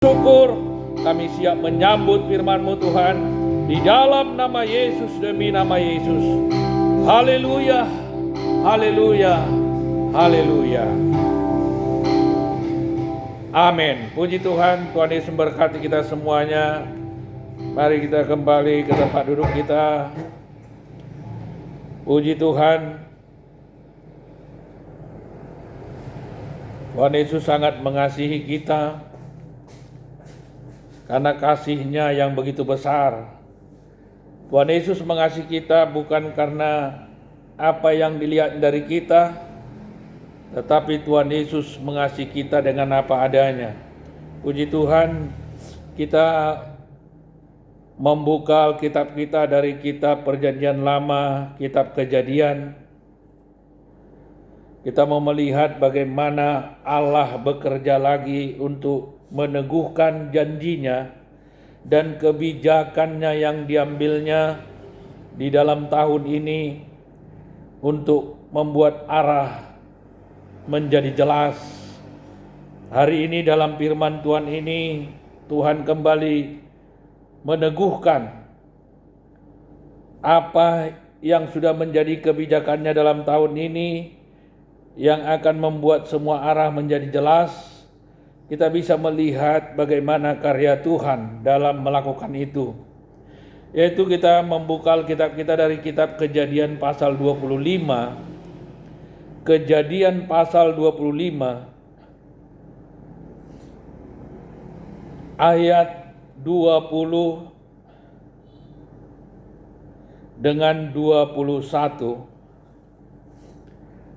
Syukur kami siap menyambut firman-Mu Tuhan, di dalam nama Yesus, demi nama Yesus. Haleluya, haleluya, haleluya. Amin. Puji Tuhan, Tuhan Yesus memberkati kita semuanya. Mari kita kembali ke tempat duduk kita. Puji Tuhan. Tuhan Yesus sangat mengasihi kita. Karena kasih-Nya yang begitu besar. Tuhan Yesus mengasihi kita bukan karena apa yang dilihat dari kita, tetapi Tuhan Yesus mengasihi kita dengan apa adanya. Puji Tuhan, kita membuka Alkitab kita dari kitab Perjanjian Lama, kitab Kejadian. Kita mau melihat bagaimana Allah bekerja lagi untuk meneguhkan janjinya dan kebijakannya yang diambilnya di dalam tahun ini untuk membuat arah menjadi jelas. Hari ini dalam firman Tuhan ini, Tuhan kembali meneguhkan apa yang sudah menjadi kebijakannya dalam tahun ini, yang akan membuat semua arah menjadi jelas. Kita bisa melihat bagaimana karya Tuhan dalam melakukan itu. Yaitu kita membuka Alkitab kita dari kitab Kejadian pasal 25. Kejadian pasal 25 ayat 20 dengan 21.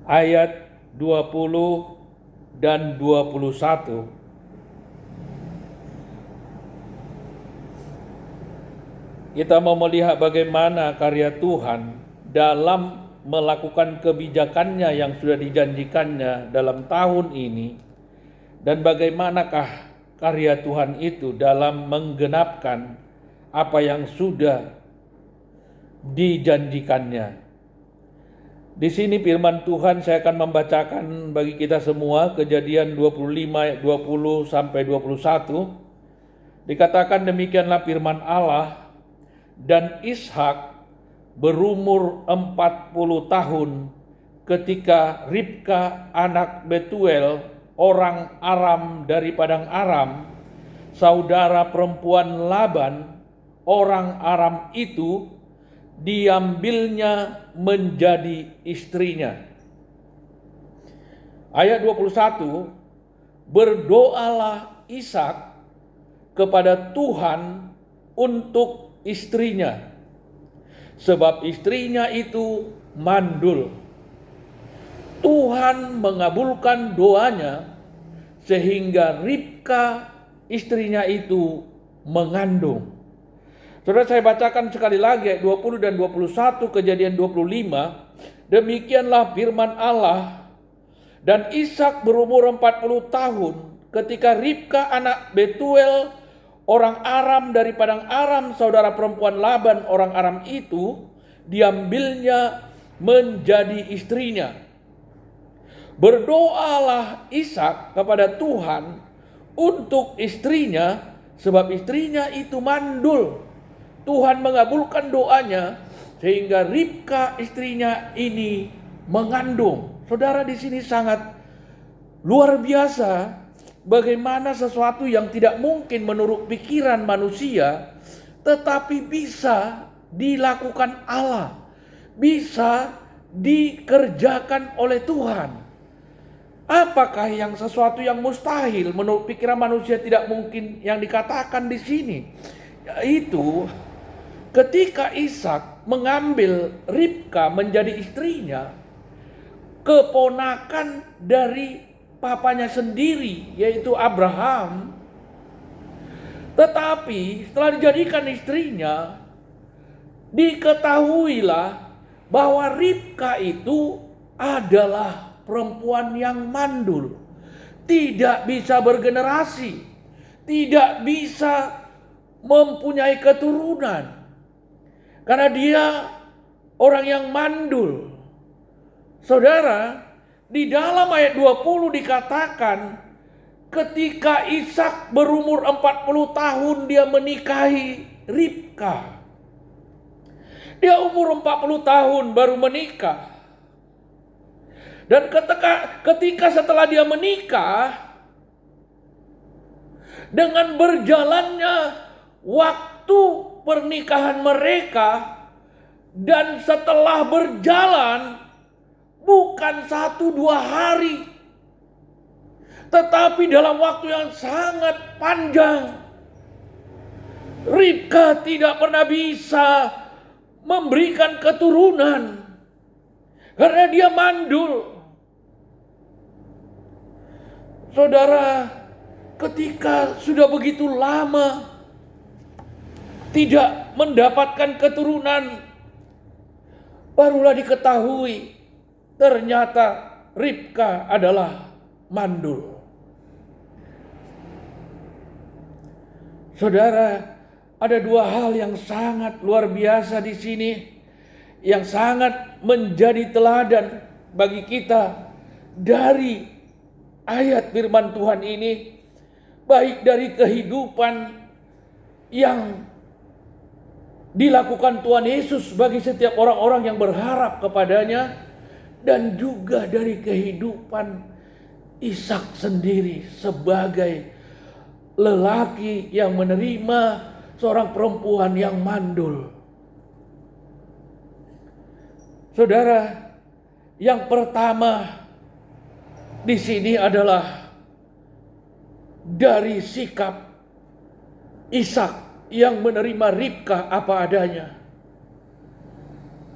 Ayat 20 dan 21. Kita mau melihat bagaimana karya Tuhan dalam melakukan kebijakannya yang sudah dijanjikannya dalam tahun ini, dan bagaimanakah karya Tuhan itu dalam menggenapkan apa yang sudah dijanjikannya. Di sini firman Tuhan saya akan membacakan bagi kita semua, Kejadian 25 ayat 20 sampai 21. Dikatakan demikianlah firman Allah, dan Ishak berumur 40 tahun ketika Ribka anak Betuel orang Aram dari padang Aram, saudara perempuan Laban orang Aram itu, diambilnya menjadi istrinya. Ayat 21, berdoalah Ishak kepada Tuhan untuk istrinya, sebab istrinya itu mandul. Tuhan mengabulkan doanya sehingga Ribka istrinya itu mengandung. Saudara, saya bacakan sekali lagi ayat 20 dan 21 Kejadian 25. Demikianlah firman Allah, dan Ishak berumur 40 tahun ketika Ribka anak Betuel orang Aram dari padang Aram, saudara perempuan Laban orang Aram itu, diambilnya menjadi istrinya. Berdoalah Ishak kepada Tuhan untuk istrinya, sebab istrinya itu mandul. Tuhan mengabulkan doanya sehingga Ribka istrinya ini mengandung. Saudara, di sini sangat luar biasa bagaimana sesuatu yang tidak mungkin menurut pikiran manusia, tetapi bisa dilakukan Allah, bisa dikerjakan oleh Tuhan. Apakah yang sesuatu yang mustahil menurut pikiran manusia tidak mungkin yang dikatakan di sini? Yaitu ketika Ishak mengambil Ribka menjadi istrinya, keponakan dari papanya sendiri, yaitu Abraham. Tetapi setelah dijadikan istrinya, diketahuilah bahwa Ribka itu adalah perempuan yang mandul, tidak bisa bergenerasi, tidak bisa mempunyai keturunan, karena dia orang yang mandul. Saudara, di dalam ayat 20 dikatakan ketika Ishak berumur 40 tahun dia menikahi Ribka. Dia umur 40 tahun baru menikah. Dan ketika setelah dia menikah, dengan berjalannya waktu pernikahan mereka, dan setelah berjalan bukan 1-2 hari, tetapi dalam waktu yang sangat panjang, Ribka tidak pernah bisa memberikan keturunan karena dia mandul. Saudara, ketika sudah begitu lama tidak mendapatkan keturunan, barulah diketahui ternyata Ribka adalah mandul. Saudara, ada 2 hal yang sangat luar biasa di sini, yang sangat menjadi teladan bagi kita dari ayat firman Tuhan ini, baik dari kehidupan yang dilakukan Tuhan Yesus bagi setiap orang-orang yang berharap kepadanya, dan juga dari kehidupan Ishak sendiri sebagai lelaki yang menerima seorang perempuan yang mandul. Saudara, yang pertama di sini adalah dari sikap Ishak yang menerima Ribka apa adanya.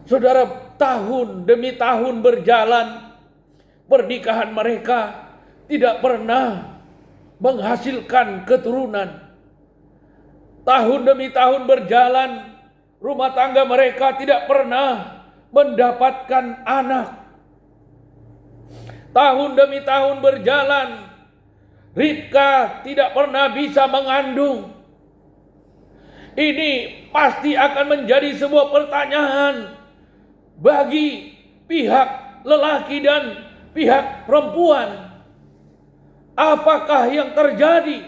Saudara, tahun demi tahun berjalan, pernikahan mereka tidak pernah menghasilkan keturunan. Tahun demi tahun berjalan, rumah tangga mereka tidak pernah mendapatkan anak. Tahun demi tahun berjalan, Ribka tidak pernah bisa mengandung. Ini pasti akan menjadi sebuah pertanyaan bagi pihak lelaki dan pihak perempuan. Apakah yang terjadi?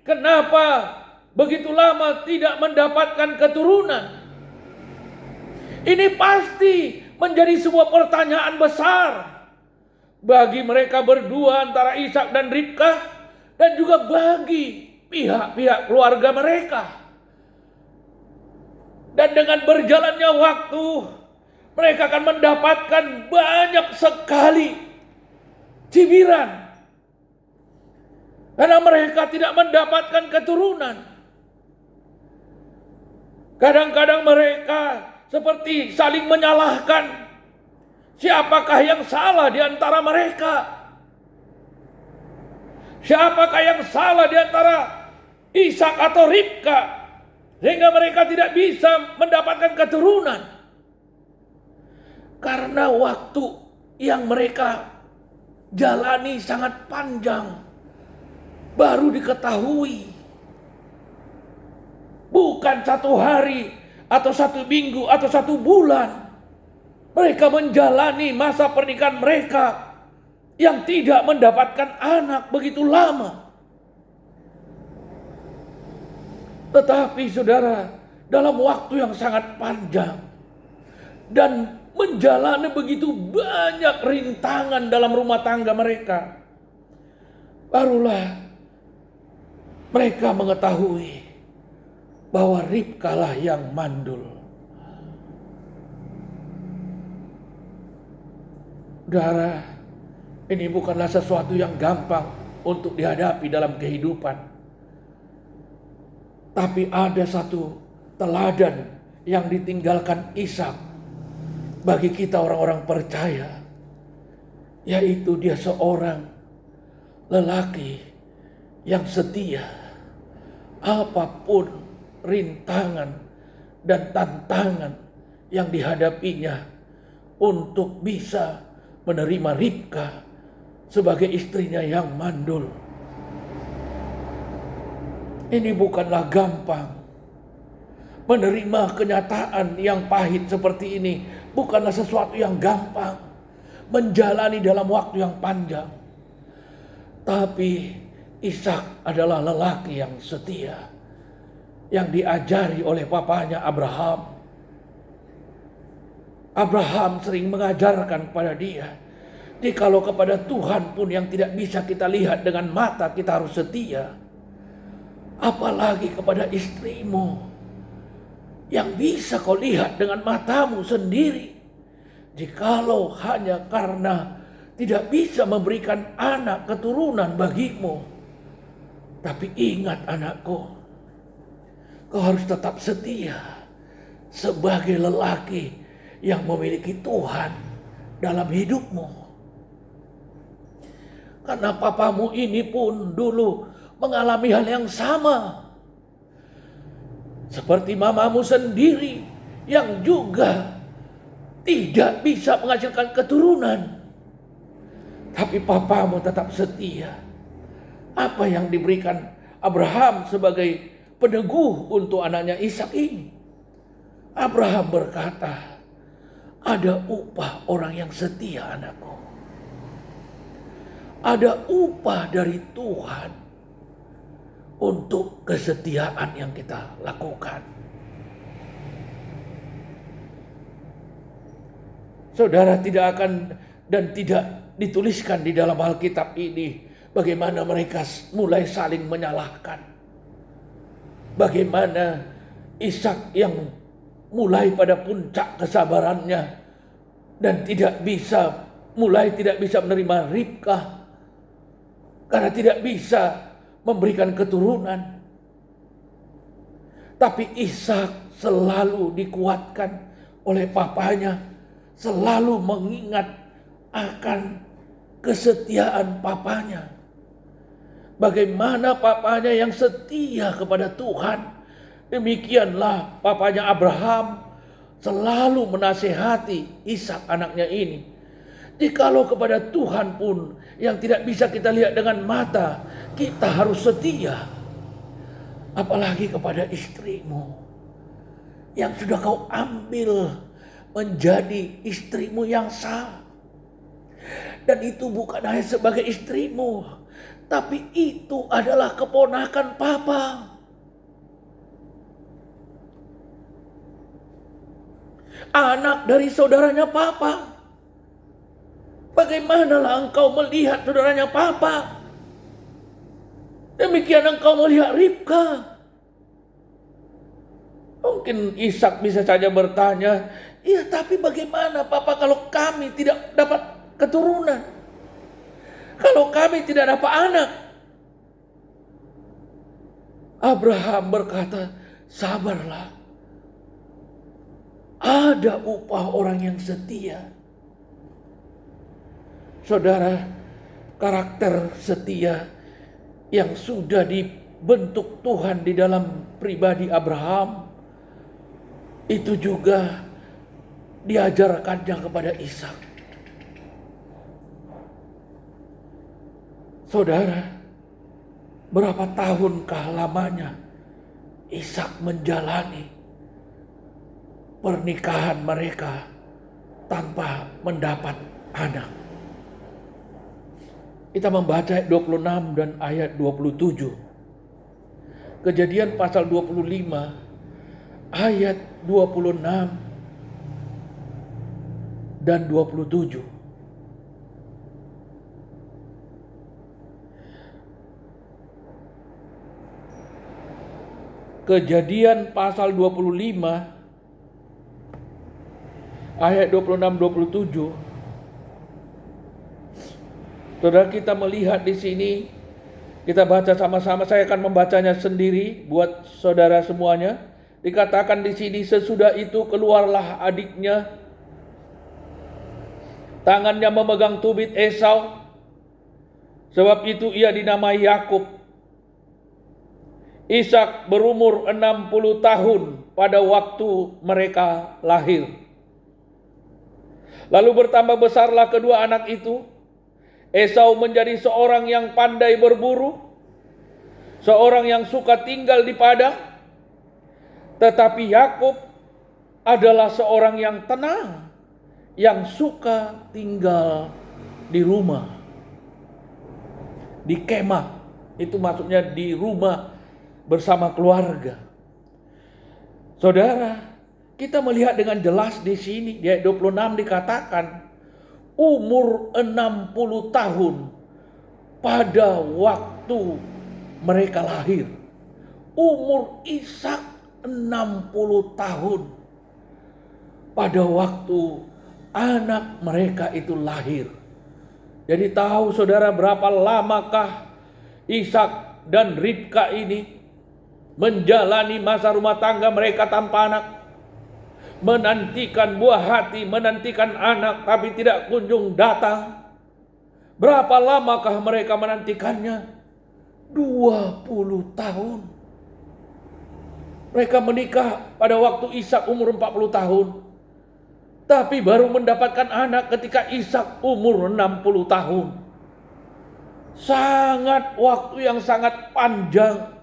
Kenapa begitu lama tidak mendapatkan keturunan? Ini pasti menjadi sebuah pertanyaan besar bagi mereka berdua, antara Ishak dan Ribka, dan juga bagi pihak-pihak keluarga mereka. Dan dengan berjalannya waktu, mereka akan mendapatkan banyak sekali cibiran karena mereka tidak mendapatkan keturunan. Kadang-kadang mereka seperti saling menyalahkan. Siapakah yang salah di antara mereka? Siapakah yang salah di antara Ishak atau Ribka sehingga mereka tidak bisa mendapatkan keturunan? Karena waktu yang mereka jalani sangat panjang, baru diketahui. Bukan 1 hari atau 1 minggu atau 1 bulan. Mereka menjalani masa pernikahan mereka yang tidak mendapatkan anak begitu lama. Tetapi saudara, dalam waktu yang sangat panjang dan menjalani begitu banyak rintangan dalam rumah tangga mereka, barulah mereka mengetahui bahwa Ribka lah yang mandul. Saudara, ini bukanlah sesuatu yang gampang untuk dihadapi dalam kehidupan. Tapi ada satu teladan yang ditinggalkan Ishak bagi kita orang-orang percaya, yaitu dia seorang lelaki yang setia. Apapun rintangan dan tantangan yang dihadapinya untuk bisa menerima Ribka sebagai istrinya yang mandul. Ini bukanlah gampang. Menerima kenyataan yang pahit seperti ini bukanlah sesuatu yang gampang. Menjalani dalam waktu yang panjang. Tapi Ishak adalah lelaki yang setia, yang diajari oleh papanya Abraham. Abraham sering mengajarkan kepada dia, jikalau kepada Tuhan pun yang tidak bisa kita lihat dengan mata kita harus setia, apalagi kepada istrimu yang bisa kau lihat dengan matamu sendiri. Jikalau hanya karena tidak bisa memberikan anak keturunan bagimu, tapi ingat anakku, kau harus tetap setia sebagai lelaki yang memiliki Tuhan dalam hidupmu. Karena papamu ini pun dulu mengalami hal yang sama. Seperti mamamu sendiri yang juga tidak bisa menghasilkan keturunan. Tapi papamu tetap setia. Apa yang diberikan Abraham sebagai peneguh untuk anaknya Ishak ini. Abraham berkata, ada upah orang yang setia anakku. Ada upah dari Tuhan untuk kesetiaan yang kita lakukan. Saudara, tidak akan dan tidak dituliskan di dalam Alkitab ini bagaimana mereka mulai saling menyalahkan. Bagaimana Ishak yang mulai pada puncak kesabarannya dan tidak bisa menerima Ribka karena tidak bisa memberikan keturunan. Tapi Ishak selalu dikuatkan oleh papanya, selalu mengingat akan kesetiaan papanya. Bagaimana papanya yang setia kepada Tuhan, demikianlah papanya Abraham selalu menasehati Ishak anaknya ini. Jikalau kepada Tuhan pun yang tidak bisa kita lihat dengan mata, kita harus setia. Apalagi kepada istrimu yang sudah kau ambil menjadi istrimu yang sah. Dan itu bukan hanya sebagai istrimu, tapi itu adalah keponakan papa. Anak dari saudaranya papa. Bagaimanalah engkau melihat saudaranya papa? Demikian engkau melihat Ribka. Mungkin Ishak bisa saja bertanya, iya tapi bagaimana papa kalau kami tidak dapat keturunan? Kalau kami tidak dapat anak? Abraham berkata, sabarlah. Ada upah orang yang setia. Saudara, karakter setia yang sudah dibentuk Tuhan di dalam pribadi Abraham, itu juga diajarkannya kepada Ishak. Saudara, berapa tahunkah lamanya Ishak menjalani pernikahan mereka tanpa mendapat anak? Kita membaca ayat 26 dan ayat 27. Kejadian pasal 25 ayat 26 dan 27. Kejadian pasal 25 ayat 26-27. Saudara, kita melihat di sini, kita baca sama-sama. Saya akan membacanya sendiri buat saudara semuanya. Dikatakan di sini, sesudah itu keluarlah adiknya, tangannya memegang tumit Esau, sebab itu ia dinamai Yakub. Ishak berumur 60 tahun pada waktu mereka lahir. Lalu bertambah besarlah kedua anak itu. Esau menjadi seorang yang pandai berburu, seorang yang suka tinggal di padang, tetapi Yakub adalah seorang yang tenang, yang suka tinggal di rumah, di kemah Itu maksudnya di rumah bersama keluarga. Saudara, kita melihat dengan jelas di sini, di ayat 26 dikatakan, umur 60 tahun pada waktu mereka lahir. Umur Ishak 60 tahun pada waktu anak mereka itu lahir. Jadi tahu saudara berapa lamakah Ishak dan Ribka ini menjalani masa rumah tangga mereka tanpa anak, menantikan buah hati, menantikan anak tapi tidak kunjung datang. Berapa lamakah mereka menantikannya? 20 tahun. Mereka menikah pada waktu Ishak umur 40 tahun. Tapi baru mendapatkan anak ketika Ishak umur 60 tahun. Sangat waktu yang sangat panjang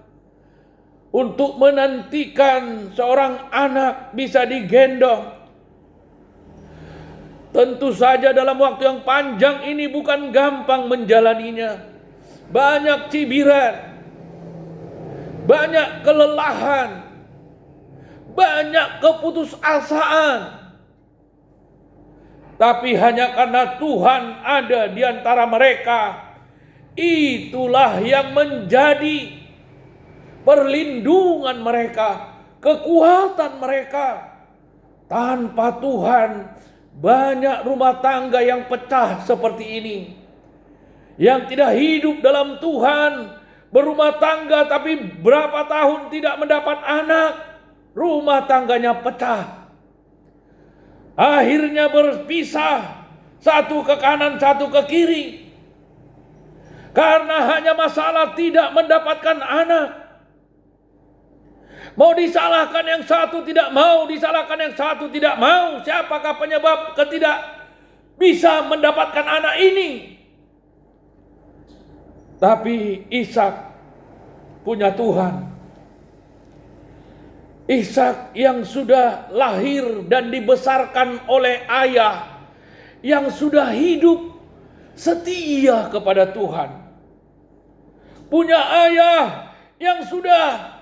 untuk menantikan seorang anak bisa digendong. Tentu saja dalam waktu yang panjang ini bukan gampang menjalaninya. Banyak cibiran, banyak kelelahan, banyak keputusasaan. Tapi hanya karena Tuhan ada di antara mereka, itulah yang menjadi perlindungan mereka, kekuatan mereka. Tanpa Tuhan, banyak rumah tangga yang pecah seperti ini. Yang tidak hidup dalam Tuhan, berumah tangga tapi berapa tahun tidak mendapat anak, rumah tangganya pecah. Akhirnya berpisah, satu ke kanan, satu ke kiri. Karena hanya masalah tidak mendapatkan anak. Mau disalahkan yang satu tidak mau, disalahkan yang satu tidak mau. Siapakah penyebab ketidak bisa mendapatkan anak ini? Tapi Ishak punya Tuhan. Ishak yang sudah lahir dan dibesarkan oleh ayah, yang sudah hidup setia kepada Tuhan. Punya ayah yang sudah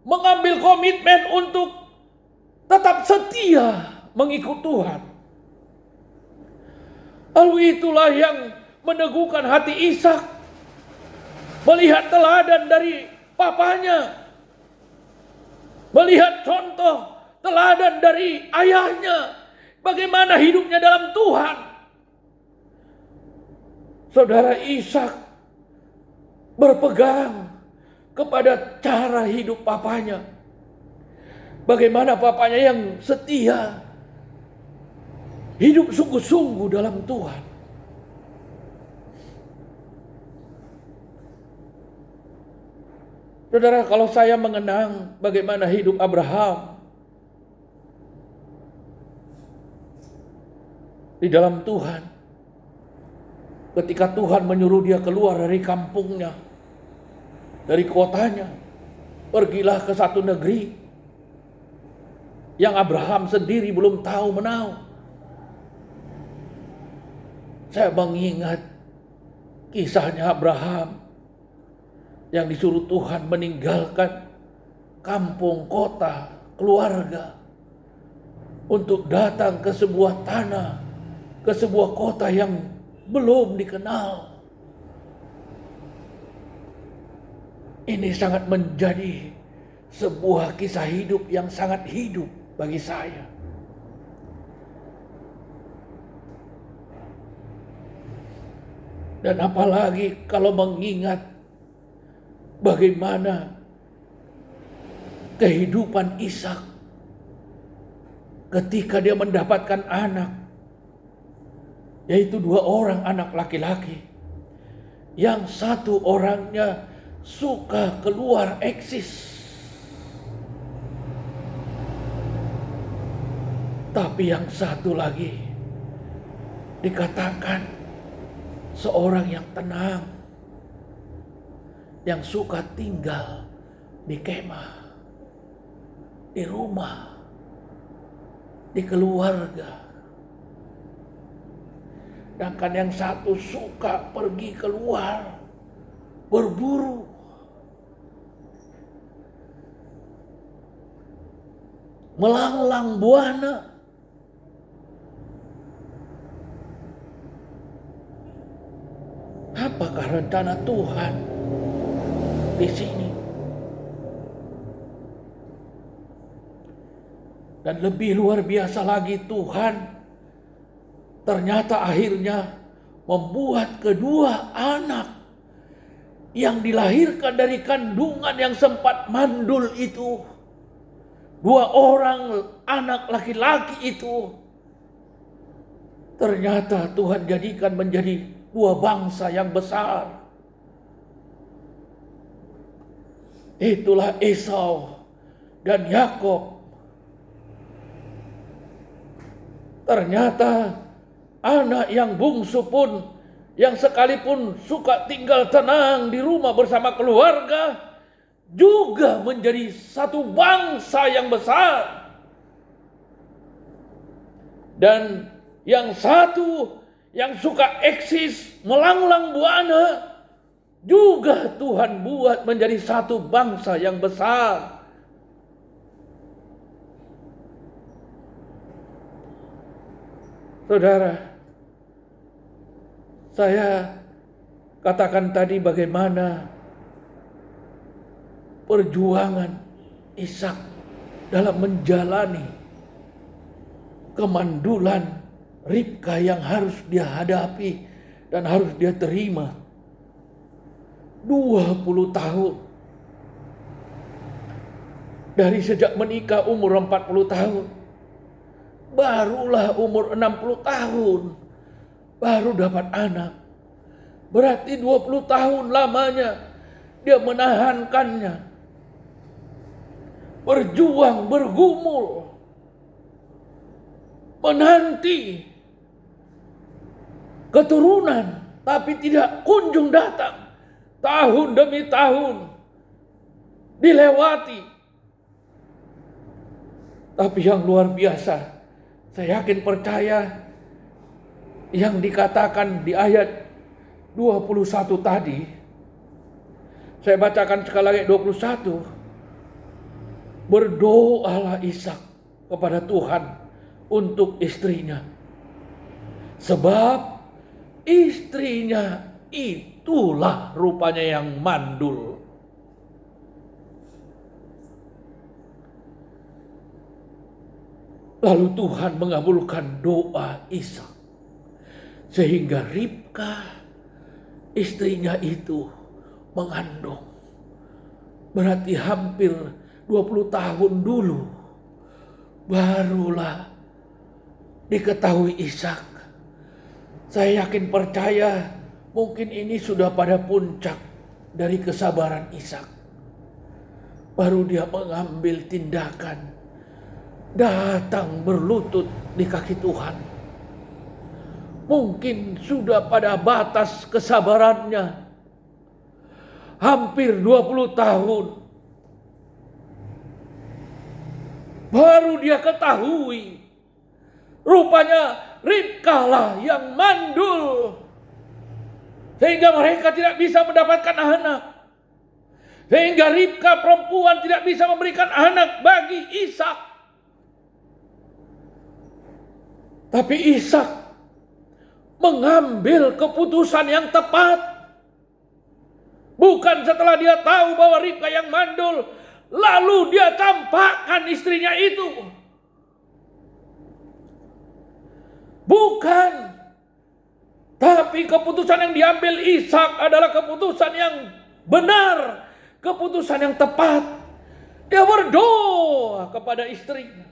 mengambil komitmen untuk tetap setia mengikut Tuhan. Lalu itulah yang meneguhkan hati Ishak. Melihat teladan dari papanya, melihat contoh teladan dari ayahnya, bagaimana hidupnya dalam Tuhan. Saudara, Ishak berpegang kepada cara hidup papanya. Bagaimana papanya yang setia, hidup sungguh-sungguh dalam Tuhan. Saudara, kalau saya mengenang bagaimana hidup Abraham di dalam Tuhan, ketika Tuhan menyuruh dia keluar dari kampungnya, dari kotanya, pergilah ke satu negeri yang Abraham sendiri belum tahu menau. Saya mengingat kisahnya Abraham yang disuruh Tuhan meninggalkan kampung, kota, keluarga untuk datang ke sebuah tanah, ke sebuah kota yang belum dikenal. Ini sangat menjadi sebuah kisah hidup yang sangat hidup bagi saya. Dan apalagi kalau mengingat bagaimana kehidupan Ishak ketika dia mendapatkan anak, yaitu 2 orang anak laki-laki. Yang satu orangnya suka keluar eksis, tapi yang satu lagi dikatakan seorang yang tenang, yang suka tinggal di kemah, di rumah, di keluarga. Sedangkan yang satu suka pergi keluar, berburu, melanglang buana. Apakah rencana Tuhan di sini? Dan lebih luar biasa lagi, Tuhan ternyata akhirnya membuat kedua anak yang dilahirkan dari kandungan yang sempat mandul itu, dua orang anak laki-laki itu, ternyata Tuhan jadikan menjadi dua bangsa yang besar. Itulah Esau dan Yakob. Ternyata anak yang bungsu pun, yang sekalipun suka tinggal tenang di rumah bersama keluarga, juga menjadi satu bangsa yang besar. Dan yang satu yang suka eksis, melanglang buana, juga Tuhan buat menjadi satu bangsa yang besar. Saudara, saya katakan tadi bagaimana perjuangan Ishak dalam menjalani kemandulan Ribka yang harus dia hadapi dan harus dia terima. 20 tahun. Dari sejak menikah umur 40 tahun. Barulah umur 60 tahun baru dapat anak. Berarti 20 tahun lamanya dia menahankannya. Berjuang, bergumul, menanti keturunan, tapi tidak kunjung datang. Tahun demi tahun dilewati. Tapi yang luar biasa, saya yakin percaya yang dikatakan di ayat 21 tadi. Saya bacakan sekali lagi 21. Berdoalah Ishak kepada Tuhan untuk istrinya. Sebab istrinya itulah rupanya yang mandul. Lalu Tuhan mengabulkan doa Ishak. Sehingga Ribka, istrinya itu, mengandung. Berarti hampir 20 tahun dulu barulah diketahui Ishak. Saya yakin percaya mungkin ini sudah pada puncak dari kesabaran Ishak. Baru dia mengambil tindakan, datang berlutut di kaki Tuhan. Mungkin sudah pada batas kesabarannya. Hampir 20 tahun. Baru dia ketahui. Rupanya Ribka lah yang mandul. Sehingga mereka tidak bisa mendapatkan anak. Sehingga Ribka perempuan tidak bisa memberikan anak bagi Ishak. Tapi Ishak mengambil keputusan yang tepat. Bukan setelah dia tahu bahwa Ribka yang mandul, lalu dia tampakkan istrinya itu. Bukan. Tapi keputusan yang diambil Ishak adalah keputusan yang benar, keputusan yang tepat. Dia berdoa kepada istrinya.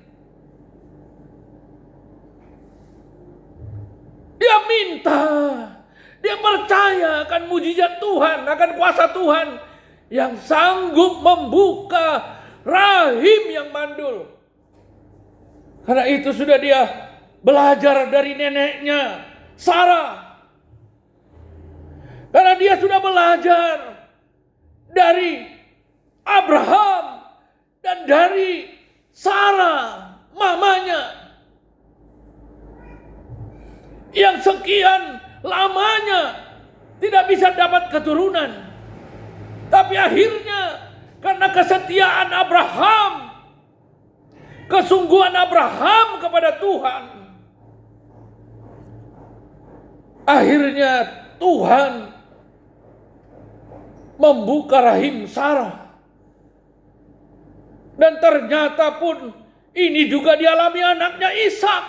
Dia minta, dia percaya akan mujizat Tuhan, akan kuasa Tuhan yang sanggup membuka rahim yang mandul. Karena itu sudah dia belajar dari neneknya, Sarah. Karena dia sudah belajar dari Abraham dan dari Sarah, mamanya. Yang sekian lamanya tidak bisa dapat keturunan. Tapi akhirnya karena kesetiaan Abraham, kesungguhan Abraham kepada Tuhan. Akhirnya Tuhan membuka rahim Sarah. Dan ternyata pun ini juga dialami anaknya Ishak.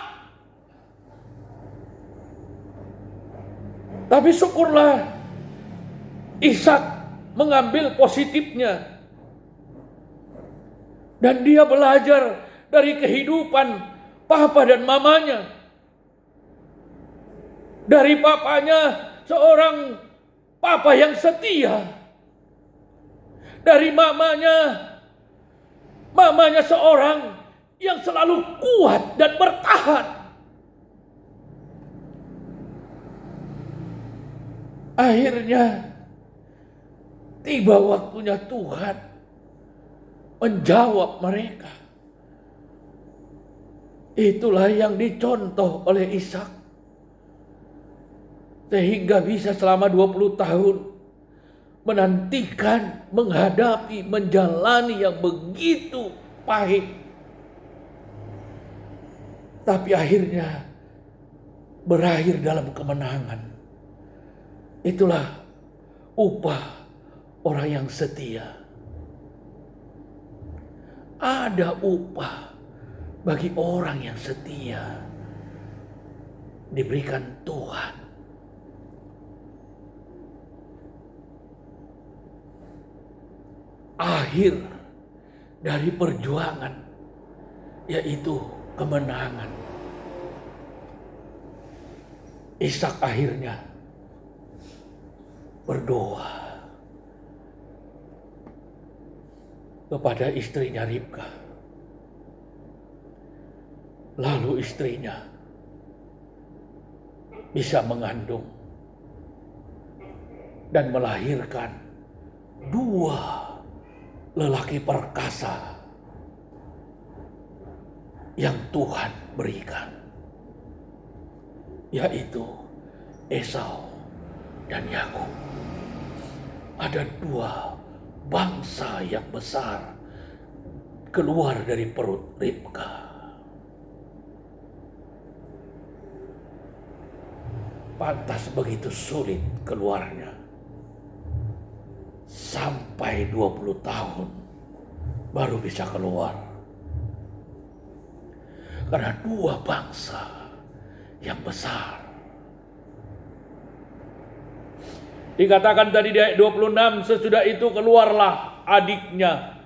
Tapi syukurlah Ishak mengambil positifnya. Dan dia belajar dari kehidupan papa dan mamanya. Dari papanya seorang papa yang setia. Dari mamanya seorang yang selalu kuat dan bertahan. Akhirnya tiba waktunya Tuhan menjawab mereka. Itulah yang dicontoh oleh Ishak. Sehingga bisa selama 20 tahun menantikan, menghadapi, menjalani yang begitu pahit. Tapi akhirnya berakhir dalam kemenangan. Itulah upah orang yang setia. Ada upah bagi orang yang setia. Diberikan Tuhan. Akhir dari perjuangan yaitu kemenangan. Ishak akhirnya berdoa kepada istrinya Ribka. Lalu istrinya bisa mengandung dan melahirkan 2 lelaki perkasa yang Tuhan berikan, yaitu Esau dan Yakub. Ada 2 bangsa yang besar keluar dari perut Ribka. Pantas begitu sulit keluarnya. Sampai 20 tahun baru bisa keluar. Karena 2 bangsa yang besar. Dikatakan tadi di ayat 26, sesudah itu keluarlah adiknya.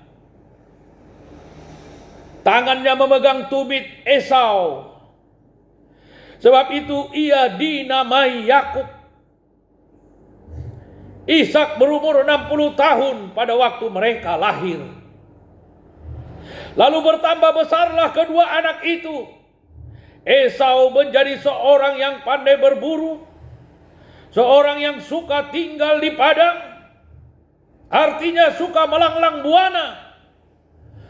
Tangannya memegang tumit Esau. Sebab itu ia dinamai Yakub. Ishak berumur 60 tahun pada waktu mereka lahir. Lalu bertambah besarlah kedua anak itu. Esau menjadi seorang yang pandai berburu. Seorang yang suka tinggal di padang, artinya suka melanglang buana.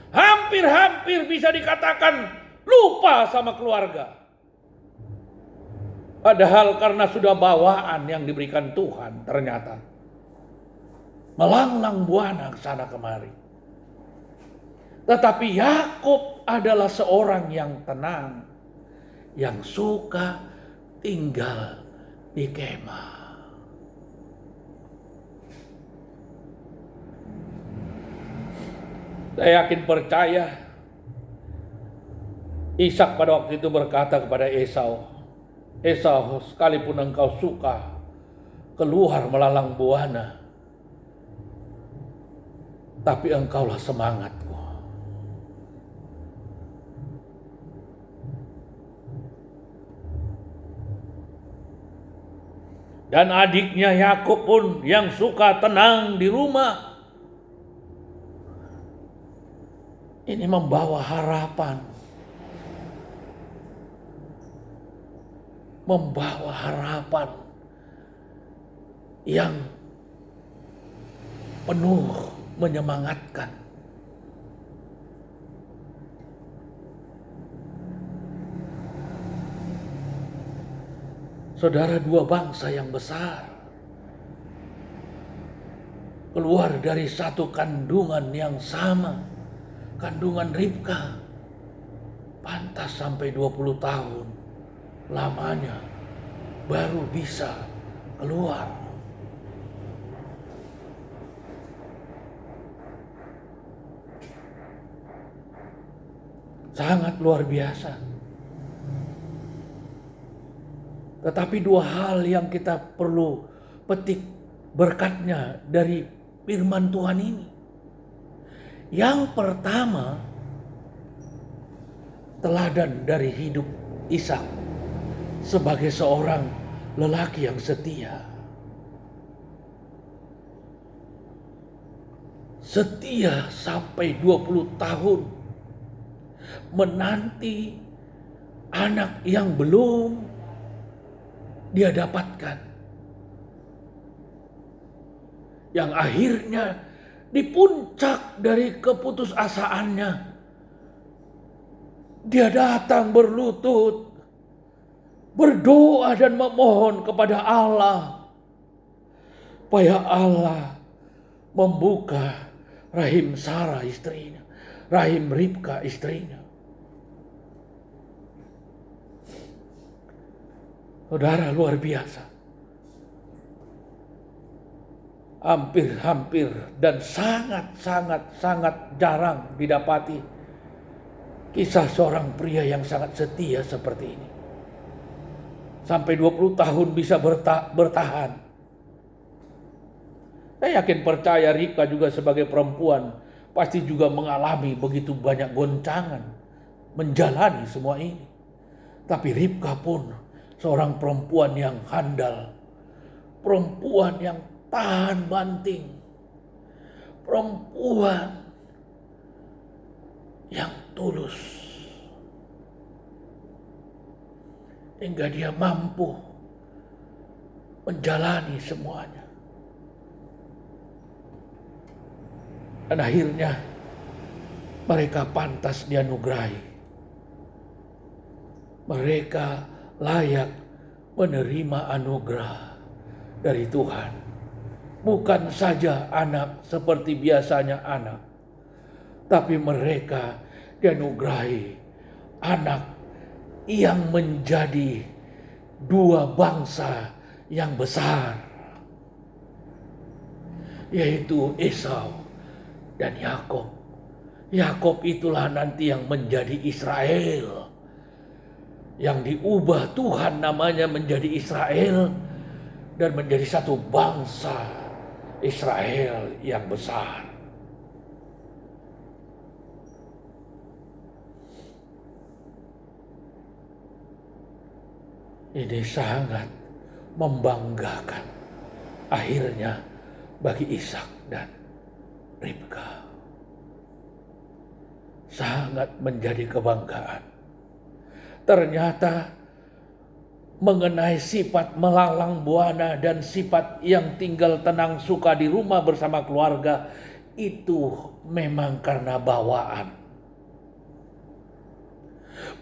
Hampir-hampir bisa dikatakan lupa sama keluarga. Padahal karena sudah bawaan yang diberikan Tuhan, ternyata melanglang buana ke sana kemari. Tetapi Yakub adalah seorang yang tenang, yang suka tinggal di kemah. Saya yakin percaya Ishak pada waktu itu berkata kepada Esau, Esau, sekalipun engkau suka keluar melalang buana, tapi engkaulah semangatku. Dan adiknya Yakub pun yang suka tenang di rumah. Ini membawa harapan. Membawa harapan yang penuh menyemangatkan. Saudara, 2 bangsa yang besar keluar dari satu kandungan yang sama, kandungan Ribka. pantas sampai 20 tahun lamanya baru bisa keluar. Sangat luar biasa. Tetapi dua hal yang kita perlu petik berkatnya dari firman Tuhan ini. Yang pertama, teladan dari hidup Ishak sebagai seorang lelaki yang setia. Setia sampai 20 tahun menanti anak yang belum dia dapatkan. Yang akhirnya di puncak dari keputusasaannya, dia datang berlutut, berdoa dan memohon kepada Allah, supaya Allah membuka rahim Sarah istrinya, rahim Ribka istrinya. Saudara, luar biasa. Hampir dan sangat jarang didapati kisah seorang pria yang sangat setia seperti ini. Sampai 20 tahun bisa bertahan. Saya yakin percaya Ribka juga sebagai perempuan pasti juga mengalami begitu banyak goncangan menjalani semua ini. Tapi Ribka pun seorang perempuan yang handal, perempuan yang tahan banting, perempuan yang tulus, hingga dia mampu menjalani semuanya. Dan akhirnya mereka pantas dianugerahi. Mereka layak menerima anugerah dari Tuhan. Bukan saja anak seperti biasanya anak, tapi mereka dianugerahi anak yang menjadi dua bangsa yang besar, yaitu Esau dan Yakob. Yakob itulah nanti yang menjadi Israel, yang diubah Tuhan namanya menjadi Israel dan menjadi satu bangsa Israel yang besar. Ini sangat membanggakan akhirnya bagi Ishak dan Ribka. Sangat menjadi kebanggaan. Ternyata mengenai sifat melalang buana dan sifat yang tinggal tenang suka di rumah bersama keluarga, itu memang karena bawaan.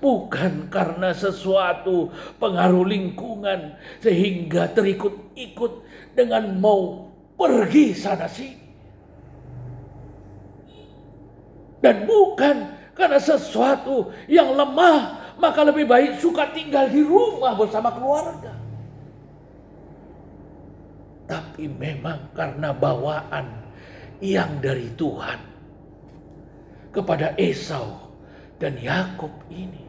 Bukan karena sesuatu pengaruh lingkungan sehingga terikut-ikut dengan mau pergi sana sini. Dan bukan karena sesuatu yang lemah maka lebih baik suka tinggal di rumah bersama keluarga. Tapi memang karena bawaan yang dari Tuhan kepada Esau dan Yakob ini.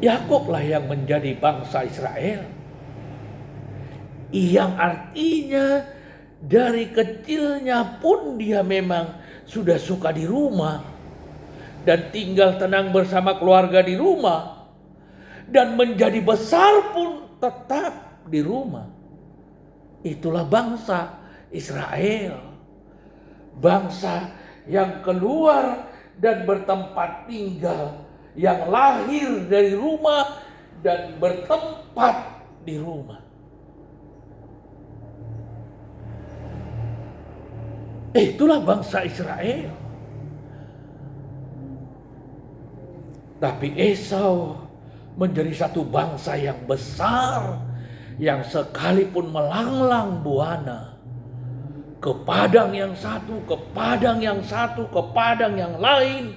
Yakoblah yang menjadi bangsa Israel, yang artinya dari kecilnya pun dia memang sudah suka di rumah dan tinggal tenang bersama keluarga di rumah, dan menjadi besar pun tetap di rumah. Itulah bangsa Israel, bangsa yang keluar dan bertempat tinggal, yang lahir dari rumah dan bertempat di rumah. Itulah bangsa Israel. Tapi Esau menjadi satu bangsa yang besar, yang sekalipun melanglang buana, ke padang yang satu, ke padang yang satu, ke padang yang lain,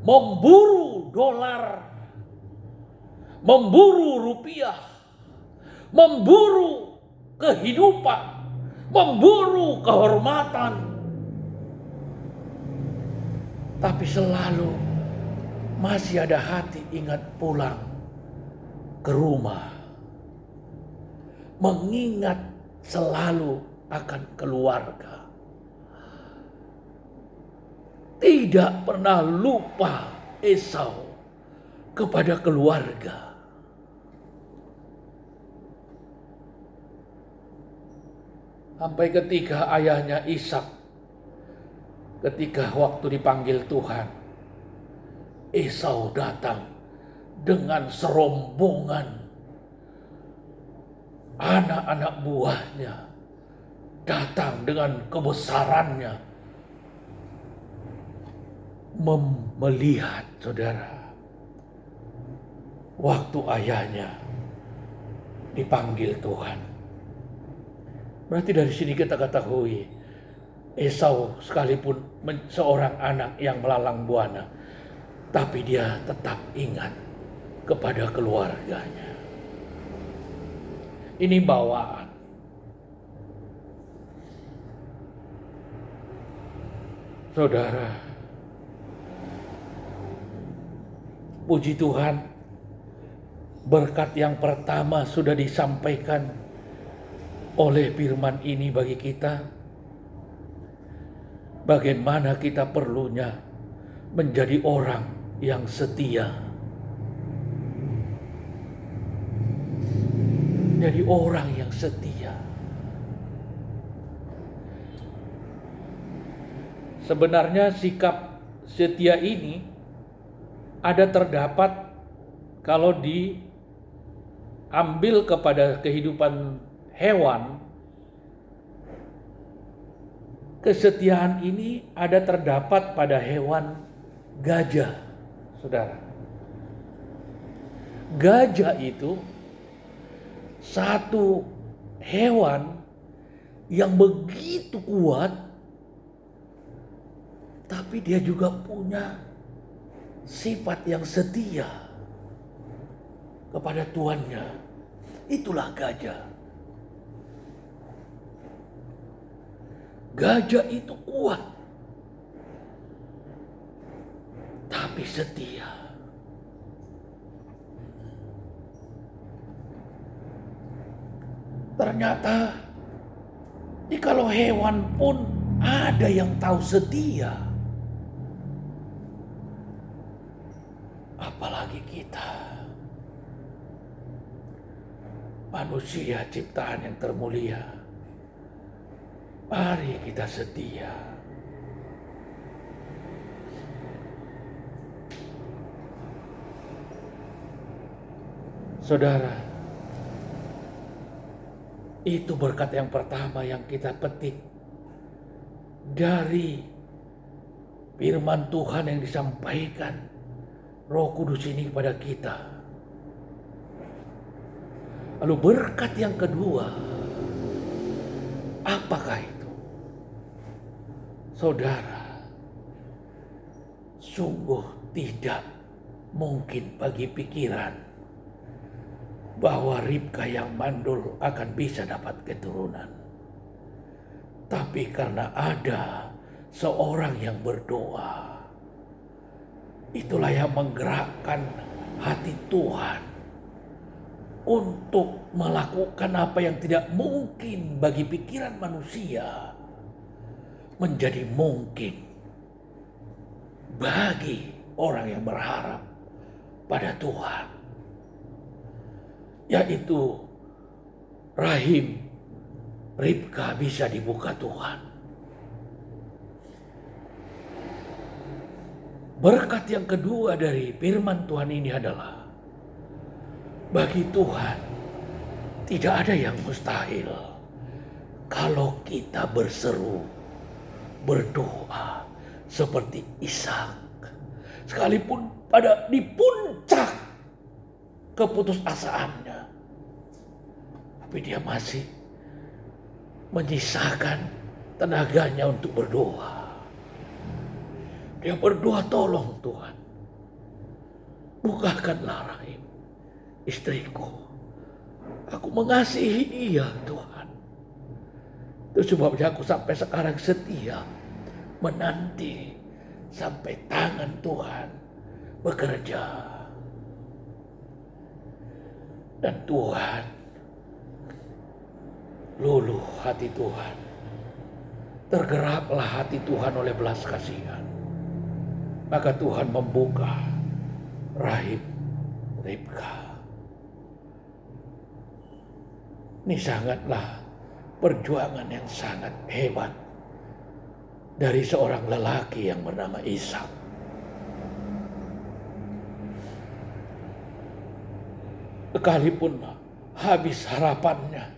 memburu dolar, memburu rupiah, memburu kehidupan, memburu kehormatan. Tapi selalu masih ada hati ingat pulang ke rumah. Mengingat selalu akan keluarga. Tidak pernah lupa Esau kepada keluarga. Sampai ketika ayahnya Ishak, ketika waktu dipanggil Tuhan, Esau datang dengan serombongan anak-anak buahnya, datang dengan kebesarannya, melihat saudara, waktu ayahnya dipanggil Tuhan. Berarti dari sini kita ketahui, Esau sekalipun seorang anak yang melalang buana, tapi dia tetap ingat kepada keluarganya. Ini bawaan. Saudara, puji Tuhan, berkat yang pertama sudah disampaikan oleh firman ini bagi kita. Bagaimana kita perlunya menjadi orang yang setia. Jadi orang yang setia. Sebenarnya sikap setia ini ada terdapat kalau diambil kepada kehidupan hewan. Kesetiaan ini ada terdapat pada hewan gajah, saudara. Gajah itu satu hewan yang begitu kuat, tapi dia juga punya sifat yang setia kepada tuannya. Itulah gajah. Gajah itu kuat, tapi setia. Ternyata kalau hewan pun ada yang tahu setia, apalagi kita, manusia ciptaan yang termulia. Mari kita setia. Saudara, itu berkat yang pertama yang kita petik dari firman Tuhan yang disampaikan Roh Kudus ini kepada kita. Lalu berkat yang kedua, apakah itu? Saudara, sungguh tidak mungkin bagi pikiran bahwa Ribka yang mandul akan bisa dapat keturunan. Tapi karena ada seorang yang berdoa, itulah yang menggerakkan hati Tuhan untuk melakukan apa yang tidak mungkin bagi pikiran manusia menjadi mungkin bagi orang yang berharap pada Tuhan, yaitu rahim Ribka bisa dibuka Tuhan. Berkat yang kedua dari firman Tuhan ini adalah, bagi Tuhan tidak ada yang mustahil kalau kita berseru, berdoa seperti Ishak. Sekalipun di puncak keputusasaannya, tapi dia masih menyisakan tenaganya untuk berdoa. Dia berdoa, tolong Tuhan, bukakanlah rahim istriku. Aku mengasihi dia Tuhan. Itu sebabnya aku sampai sekarang setia menanti sampai tangan Tuhan bekerja. Dan Tuhan, luluh hati Tuhan. Tergeraklah hati Tuhan oleh belas kasihan. Maka Tuhan membuka rahim Ribka. Ini sangatlah perjuangan yang sangat hebat dari seorang lelaki yang bernama Ishak. Sekalipun habis harapannya,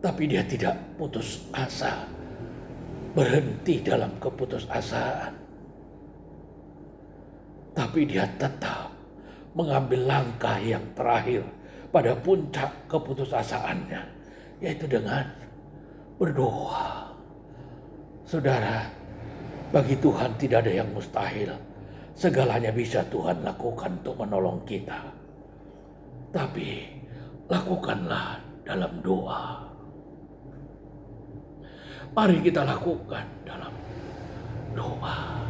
tapi dia tidak putus asa, berhenti dalam keputusasaan. Tapi dia tetap mengambil langkah yang terakhir pada puncak keputusasaannya, yaitu dengan berdoa. Saudara, bagi Tuhan tidak ada yang mustahil. Segalanya bisa Tuhan lakukan untuk menolong kita. Tapi lakukanlah dalam doa. Mari kita lakukan dalam doa.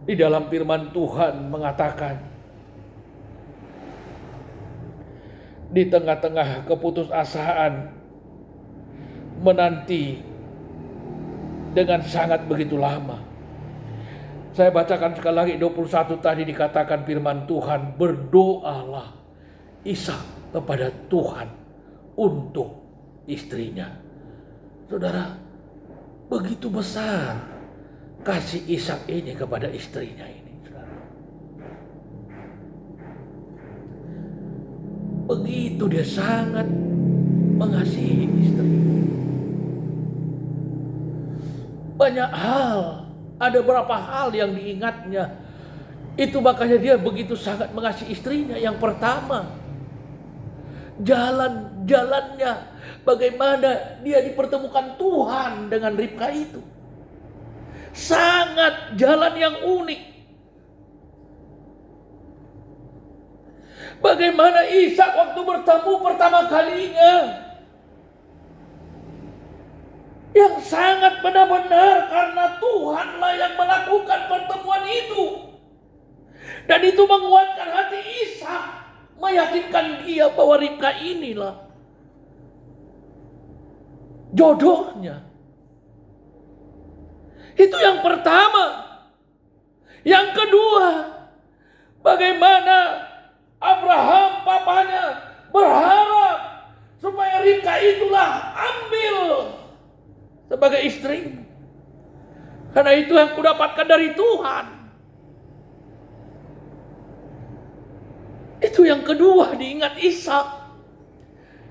Di dalam firman Tuhan mengatakan, di tengah-tengah keputusasaan menanti dengan sangat begitu lama. Saya bacakan sekali lagi 21 tadi dikatakan firman Tuhan, berdoalah Ishak kepada Tuhan untuk istrinya. Saudara, begitu besar kasih Ishak ini kepada istrinya ini. Saudara. Begitu dia sangat mengasihi istri. Banyak hal, ada berapa hal yang diingatnya. Itu makanya dia begitu sangat mengasihi istrinya. Yang pertama, jalan-jalannya, bagaimana dia dipertemukan Tuhan dengan Ribka itu. Sangat jalan yang unik. Bagaimana Ishak waktu bertemu pertama kalinya, yang sangat benar-benar karena Tuhanlah yang melakukan pertemuan itu. Dan itu menguatkan hati Ishak, meyakinkan dia bahwa Ribka inilah jodohnya. Itu yang pertama. Yang kedua, bagaimana Abraham papanya berharap supaya Ribka itulah ambil sebagai istri. Karena itu yang kudapatkan dari Tuhan. Itu yang kedua diingat Ishak.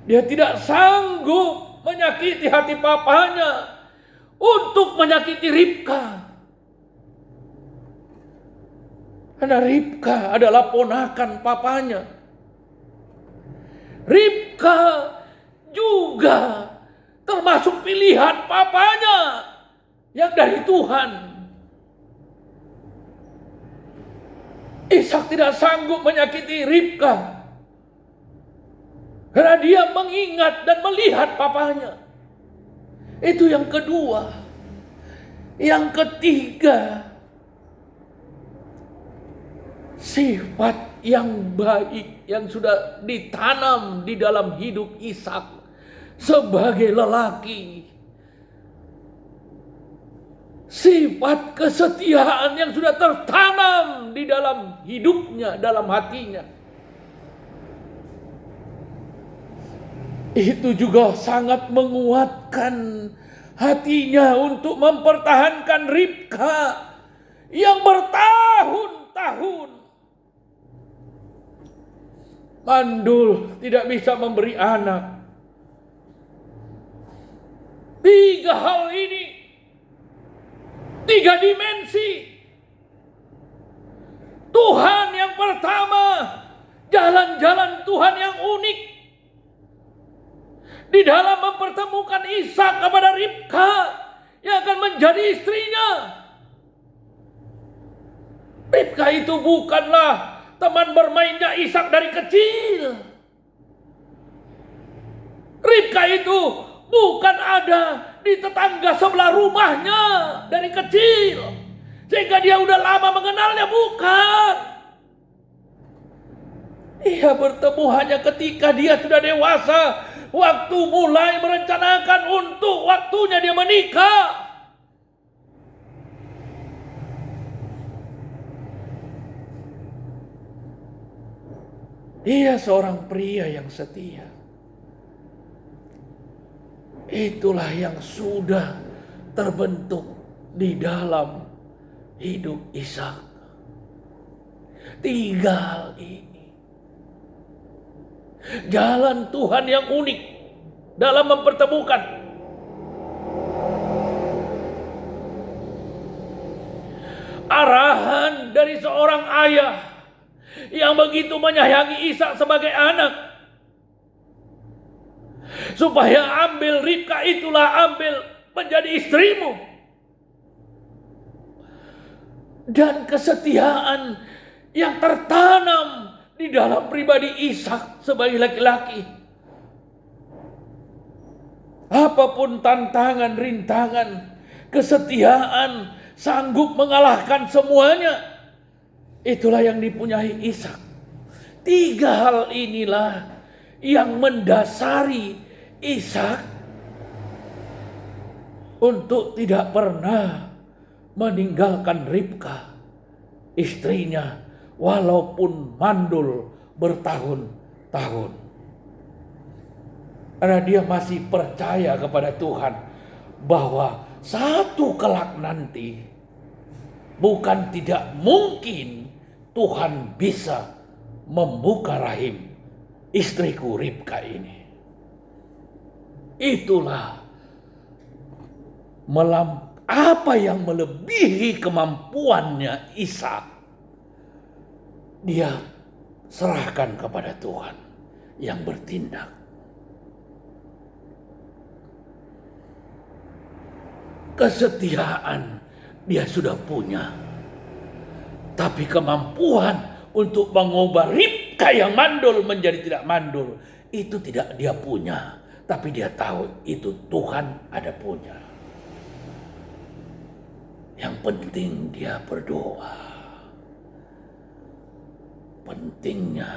Dia tidak sanggup menyakiti hati papanya untuk menyakiti Ribka. Karena Ribka adalah ponakan papanya. Ribka juga termasuk pilihan papanya yang dari Tuhan. Ishak tidak sanggup menyakiti Ribka karena dia mengingat dan melihat papanya. Itu yang kedua. Yang ketiga, sifat yang baik yang sudah ditanam di dalam hidup Ishak sebagai lelaki. Sifat kesetiaan yang sudah tertanam di dalam hidupnya, dalam hatinya. Itu juga sangat menguatkan hatinya untuk mempertahankan Ribka yang bertahun-tahun mandul, tidak bisa memberi anak. 3 hal ini, 3 dimensi. Tuhan yang pertama, jalan-jalan Tuhan yang unik. di dalam mempertemukan Ishak kepada Ribka yang akan menjadi istrinya. Ribka itu bukanlah teman bermainnya Ishak dari kecil. Ribka itu bukan ada di tetangga sebelah rumahnya dari kecil, sehingga dia udah lama mengenalnya, bukan. Ia bertemu hanya ketika dia sudah dewasa, waktu mulai merencanakan untuk waktunya dia menikah. Dia seorang pria yang setia. Itulah yang sudah terbentuk di dalam hidup Ishak. Tinggal ini jalan Tuhan yang unik dalam mempertemukan. Arahan dari seorang ayah yang begitu menyayangi Ishak sebagai anak, supaya ambil Ribka itulah, ambil menjadi istrimu. Dan kesetiaan yang tertanam di dalam pribadi Ishak sebagai laki-laki. Apapun tantangan, rintangan, kesetiaan sanggup mengalahkan semuanya. Itulah yang dipunyai Ishak. 3 hal inilah yang mendasari Ishak untuk tidak pernah meninggalkan Ribka, istrinya, walaupun mandul bertahun-tahun. Karena dia masih percaya kepada Tuhan bahwa satu kelak nanti, bukan tidak mungkin Tuhan bisa membuka rahim istriku Ribka ini. Itulah apa yang melebihi kemampuannya Ishak. Dia serahkan kepada Tuhan yang bertindak. Kesetiaan dia sudah punya, tapi kemampuan untuk mengubah Ribka yang mandul menjadi tidak mandul itu tidak dia punya. Tapi dia tahu itu Tuhan ada punya. Yang penting dia berdoa. Pentingnya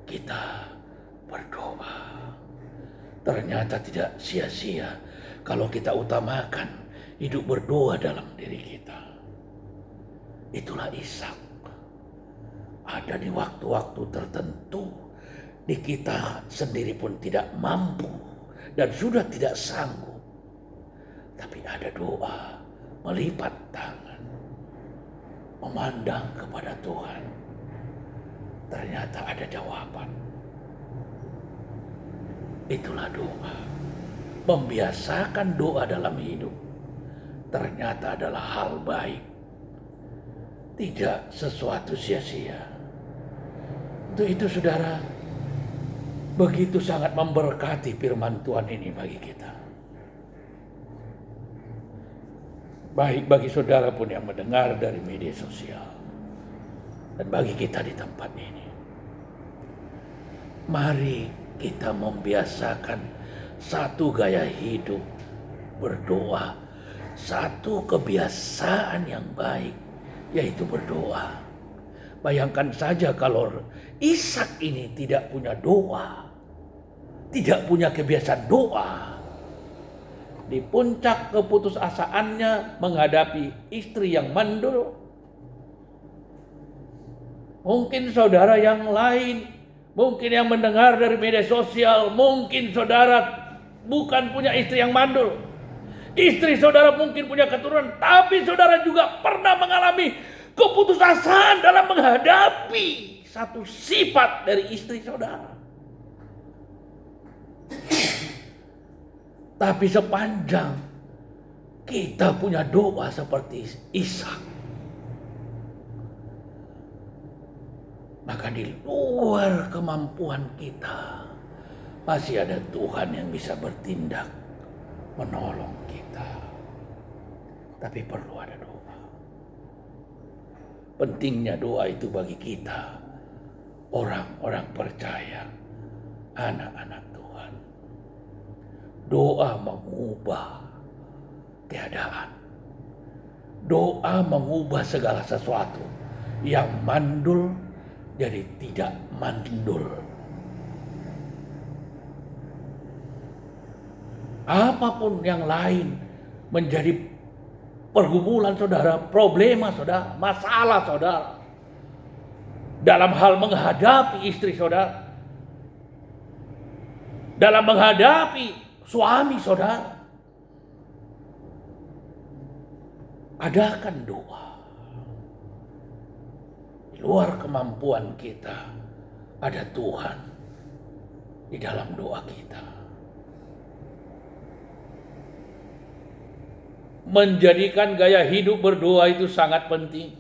kita berdoa. Ternyata tidak sia-sia kalau kita utamakan hidup berdoa dalam diri kita. Itulah Ishak. Ada di waktu-waktu tertentu di kita sendiri pun tidak mampu dan sudah tidak sanggup. Tapi ada doa, melipat tangan, memandang kepada Tuhan. Ternyata ada jawaban. Itulah doa. Membiasakan doa dalam hidup ternyata adalah hal baik. Tidak sesuatu sia-sia. Untuk itu saudara, begitu sangat memberkati firman Tuhan ini bagi kita. Baik bagi saudara pun yang mendengar dari media sosial, dan bagi kita di tempat ini. Mari kita membiasakan satu gaya hidup berdoa, satu kebiasaan yang baik, yaitu berdoa. Bayangkan saja kalau Ishak ini tidak punya doa, tidak punya kebiasaan doa. Di puncak keputusasaannya menghadapi istri yang mandul, mungkin saudara yang lain, mungkin yang mendengar dari media sosial, mungkin saudara bukan punya istri yang mandul. Istri saudara mungkin punya keturunan, tapi saudara juga pernah mengalami keputusasaan dalam menghadapi satu sifat dari istri saudara. Tapi sepanjang kita punya doa seperti Ishak, maka di luar kemampuan kita, masih ada Tuhan yang bisa bertindak menolong kita. Tapi perlu ada doa. Pentingnya doa itu bagi kita, orang-orang percaya, anak-anak Tuhan. Doa mengubah keadaan. Doa mengubah segala sesuatu yang mandul jadi tidak mandul. Apapun yang lain menjadi pergumulan saudara, problema saudara, masalah saudara, dalam hal menghadapi istri saudara, dalam menghadapi suami saudara, adakan doa. Di luar kemampuan kita, ada Tuhan di dalam doa kita. Menjadikan gaya hidup berdoa itu sangat penting.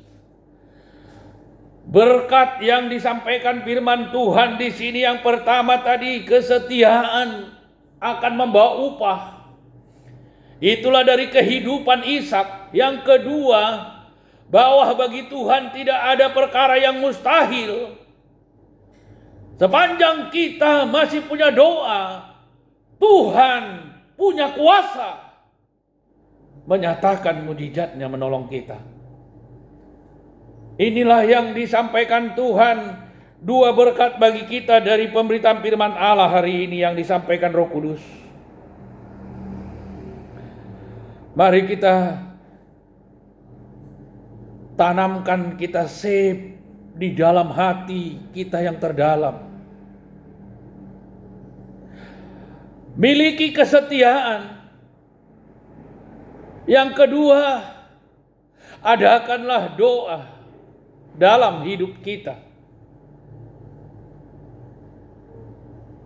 Berkat yang disampaikan firman Tuhan di sini yang pertama tadi, kesetiaan akan membawa upah. Itulah dari kehidupan Ishak. Yang kedua, bahwa bagi Tuhan tidak ada perkara yang mustahil. Sepanjang kita masih punya doa, Tuhan punya kuasa menyatakan mujizatnya menolong kita. Inilah yang disampaikan Tuhan, dua berkat bagi kita dari pemberitaan firman Allah hari ini yang disampaikan Roh Kudus. Mari kita tanamkan, kita save di dalam hati kita yang terdalam. Miliki kesetiaan. Yang kedua, adakanlah doa dalam hidup kita.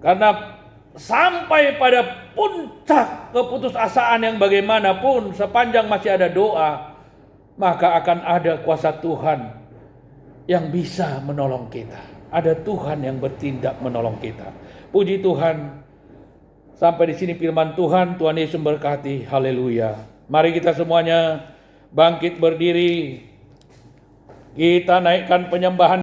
Karena sampai pada puncak keputusasaan yang bagaimanapun, sepanjang masih ada doa, maka akan ada kuasa Tuhan yang bisa menolong kita. Ada Tuhan yang bertindak menolong kita. Puji Tuhan. Sampai di sini firman Tuhan. Tuhan Yesus memberkati. Haleluya. Mari kita semuanya bangkit berdiri. Kita naikkan penyembahan.